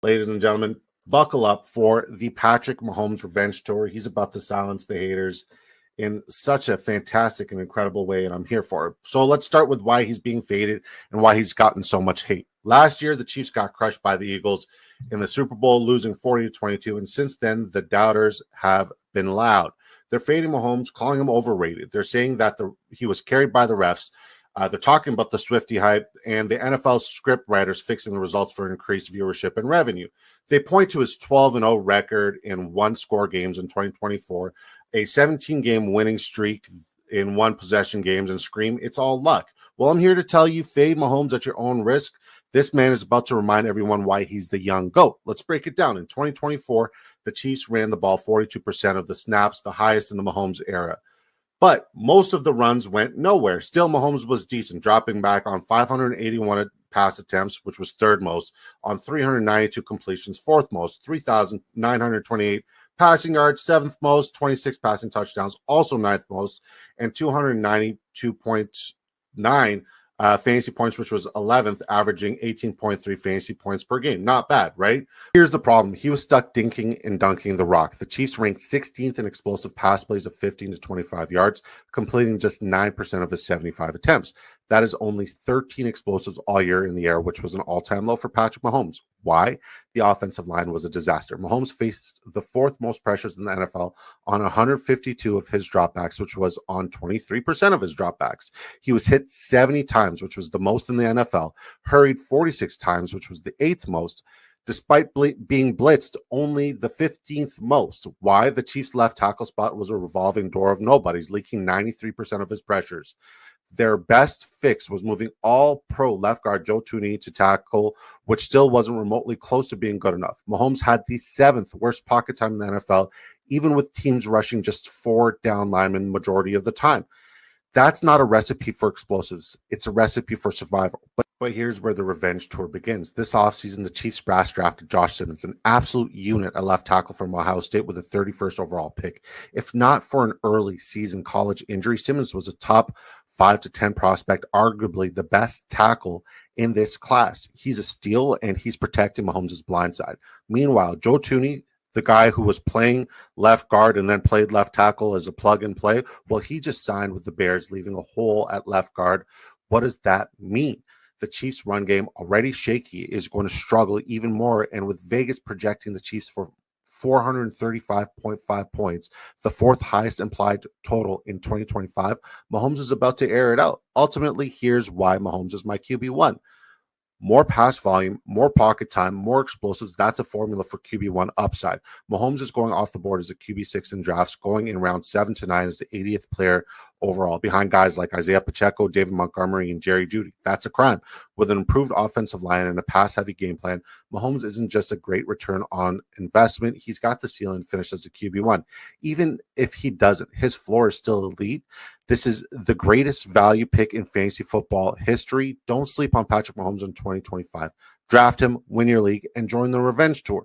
Ladies and gentlemen, buckle up for the Patrick Mahomes Revenge Tour. He's about to silence the haters in such a fantastic and incredible way, and I'm here for it. So let's start with why he's being faded and why he's gotten so much hate. Last year, the Chiefs got crushed by the Eagles in the Super Bowl, losing 40-22, and since then, the doubters have been loud. They're fading Mahomes, calling him overrated. They're saying that he was carried by the refs. They're talking about the Swifty hype and the NFL script writers fixing the results for increased viewership and revenue. They point to his 12-0 record in one-score games in 2024, a 17-game winning streak in one-possession games, and scream, it's all luck. Well, I'm here to tell you, fade Mahomes at your own risk. This man is about to remind everyone why he's the young GOAT. Let's break it down. In 2024, the Chiefs ran the ball 42% of the snaps, the highest in the Mahomes era. But most of the runs went nowhere. Still, Mahomes was decent, dropping back on 581 pass attempts, which was third most, on 392 completions, fourth most, 3,928 passing yards, seventh most, 26 passing touchdowns, also ninth most, and 292.9 fantasy points, which was 11th, averaging 18.3 fantasy points per game. Not bad, right? Here's the problem. He was stuck dinking and dunking the rock. The Chiefs ranked 16th in explosive pass plays of 15 to 25 yards, completing just 9% of his 75 attempts. That is only 13 explosives all year in the air, which was an all-time low for Patrick Mahomes. Why? The offensive line was a disaster. Mahomes faced the fourth most pressures in the NFL on 152 of his dropbacks, which was on 23% of his dropbacks. He was hit 70 times, which was the most in the NFL, hurried 46 times, which was the eighth most, despite being blitzed only the 15th most. Why? The Chiefs' left tackle spot was a revolving door of nobodies, leaking 93% of his pressures. Their best fix was moving all-pro left guard Joe Thuney to tackle, which still wasn't remotely close to being good enough. Mahomes had the seventh worst pocket time in the NFL, even with teams rushing just 4 down linemen the majority of the time. That's not a recipe for explosives. It's a recipe for survival. But here's where the revenge tour begins. This offseason, the Chiefs brass drafted Josh Simmons, an absolute unit at left tackle from Ohio State with a 31st overall pick. If not for an early season college injury, Simmons was a top 5 to 10 prospect, arguably the best tackle in this class. He's a steal, and he's protecting Mahomes' blind side. Meanwhile, Joe Thuney, the guy who was playing left guard and then played left tackle as a plug and play, well, he just signed with the Bears, leaving a hole at left guard. What does that mean? The Chiefs' run game, already shaky, is going to struggle even more, and with Vegas projecting the Chiefs for 435.5 points, the fourth highest implied total in 2025, Mahomes is about to air it out. Ultimately, here's why Mahomes is my QB1. More pass volume, more pocket time, more explosives. That's a formula for QB1 upside. Mahomes is going off the board as a QB6 in drafts, going in round 7 to 9 as the 80th player overall, behind guys like Isaiah Pacheco, David Montgomery, and Jerry Jeudy. That's a crime. With an improved offensive line and a pass-heavy game plan, Mahomes isn't just a great return on investment. He's got the ceiling finished as a QB1. Even if he doesn't, his floor is still elite. This is the greatest value pick in fantasy football history. Don't sleep on Patrick Mahomes in 2025. Draft him, win your league, and join the revenge tour.